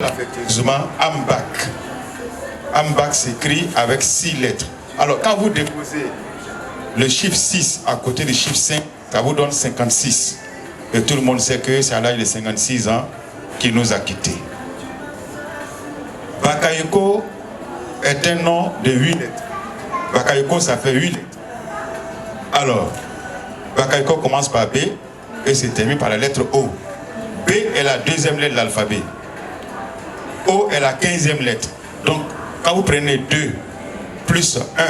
affectueusement Ambak. Ambak s'écrit avec 6 lettres. Alors quand vous déposez le chiffre 6 à côté du chiffre 5, ça vous donne 56. Et tout le monde sait que c'est à l'âge de 56 ans qu'il nous a quittés. Bakayoko est un nom de 8 lettres. Bakayoko, ça fait 8 lettres. Alors, Bakayoko commence par B et se termine par la lettre O. B est la 2e lettre de l'alphabet. O est la 15e lettre. Donc, quand vous prenez 2 plus 1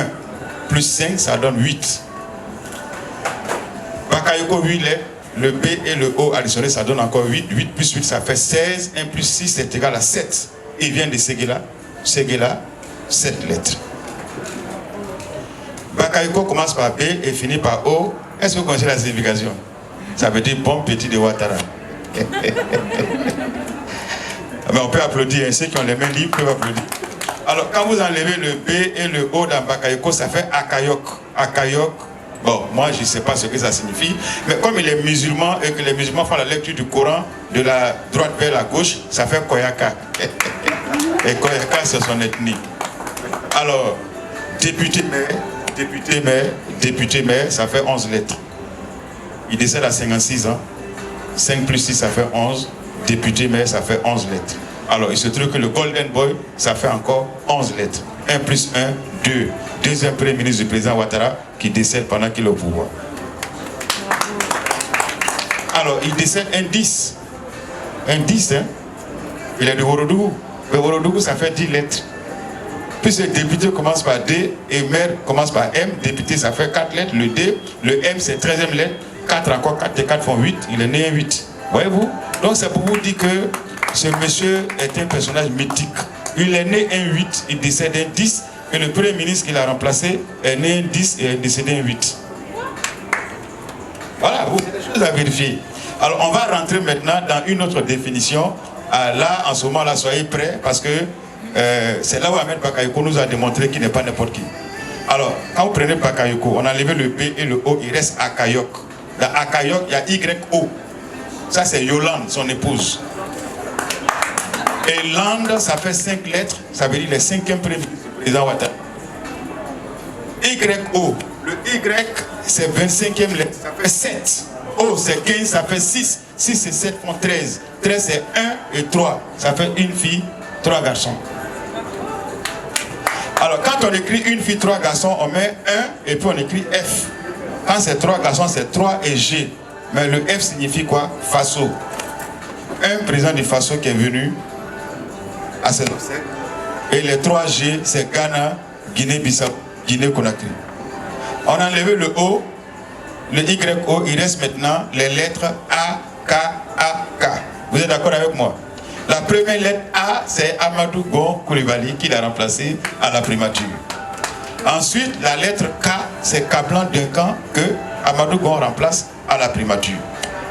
plus 5, ça donne 8. Bakayoko, 8 lettres. Le B et le O additionnés, ça donne encore 8. 8 plus 8, ça fait 16. 1 plus 6 est égal à 7. Il vient de Séguéla. Séguéla, 7 lettres. Bakayoko commence par B et finit par O. Est-ce que vous connaissez la signification? Ça veut dire bon petit de Ouattara. Mais on peut applaudir. Ceux qui ont les mains libres peuvent applaudir. Alors, quand vous enlevez le B et le O dans Bakayoko, ça fait Akayok. Akayok. Bon, moi, je ne sais pas ce que ça signifie. Mais comme il est musulman et que les musulmans font la lecture du Coran de la droite vers la gauche, ça fait Koyaka. Et Koyaka, c'est son ethnie. Alors, député maire, ça fait 11 lettres. Il décède à 56 ans. 5 plus 6, ça fait 11. Député maire, ça fait 11 lettres. Alors, il se trouve que le Golden Boy, ça fait encore 11 lettres. 1 plus 1, 2. Deuxième premier ministre du président Ouattara qui décède pendant qu'il est au pouvoir. Alors, il décède un 10. Un 10, hein. Il est de Ourodougou. Mais Ourodougou, ça fait 10 lettres. Puisque député commence par D et maire commence par M, député, ça fait 4 lettres. Le D, le M, c'est 13e lettre. 4 encore, 4 et 4 font 8. Il est né un 8. Voyez-vous? Donc, c'est pour vous dire que ce monsieur est un personnage mythique. Il est né un 8, il décède un 10. Et le premier ministre qu'il a remplacé est né un 10 et est décédé un 8. Voilà, vous avez des choses à vérifier. Alors, on va rentrer maintenant dans une autre définition. Là, en ce moment-là, soyez prêts, parce que c'est là où Ahmed Bakayoko nous a démontré qu'il n'est pas n'importe qui. Alors, quand vous prenez Bakayoko, on a enlevé le B et le O, il reste Akayok. Dans Akayok, il y a YO. Ça, c'est Yolande, son épouse. Et Land, ça fait 5 lettres, ça veut dire les 5e premier ministre du président Ouattara. YO, le Y, c'est 25e lettre, ça fait 7. O, c'est 15, ça fait 6. 6 et 7 font 13. 13, c'est 1 et 3. Ça fait une fille, 3 garçons. Alors, quand on écrit une fille, 3 garçons, on met 1 et puis on écrit F. Quand c'est 3 garçons, c'est 3 et G. Mais le F signifie quoi? Faso. Un président du Faso qui est venu à cette obsèques. Et les 3 G, c'est Ghana, Guinée-Bissau, Guinée-Conakry. On a enlevé le O, le YO, il reste maintenant les lettres A, K, A, K. Vous êtes d'accord avec moi? La première lettre A, c'est Amadou Gon Coulibaly qui l'a remplacé à la primature. Ensuite, la lettre K, c'est Kablan Duncan que Amadou Gon remplace à la primature.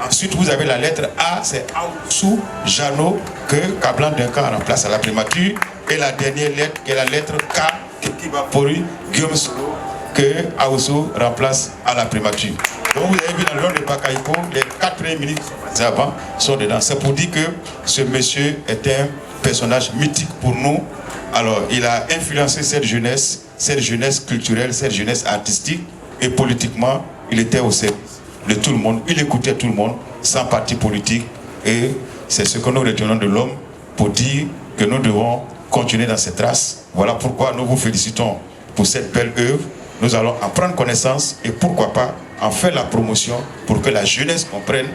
Ensuite, vous avez la lettre A, c'est Aoussou Jano que Kablan Duncan remplace à la primature. Et la dernière lettre, qui est la lettre K, que Kibapori Guillaume Soro, que Aoussou remplace à la primature. Donc vous avez vu dans le nom de Bakayoko, les 4 premiers ministres avant sont dedans. C'est pour dire que ce monsieur est un personnage mythique pour nous. Alors, il a influencé cette jeunesse culturelle, cette jeunesse artistique, et politiquement, il était au service de tout le monde. Il écoutait tout le monde, sans parti politique, et c'est ce que nous retenons de l'homme pour dire que nous devons continuer dans cette trace. Voilà pourquoi nous vous félicitons pour cette belle œuvre. Nous allons en prendre connaissance et pourquoi pas en faire la promotion pour que la jeunesse comprenne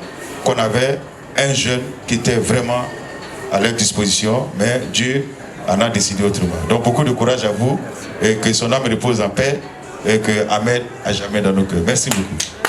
qu'on avait un jeune qui était vraiment à leur disposition, mais Dieu en a décidé autrement. Donc beaucoup de courage à vous et que son âme repose en paix et que Ahmed à jamais dans nos cœurs. Merci beaucoup.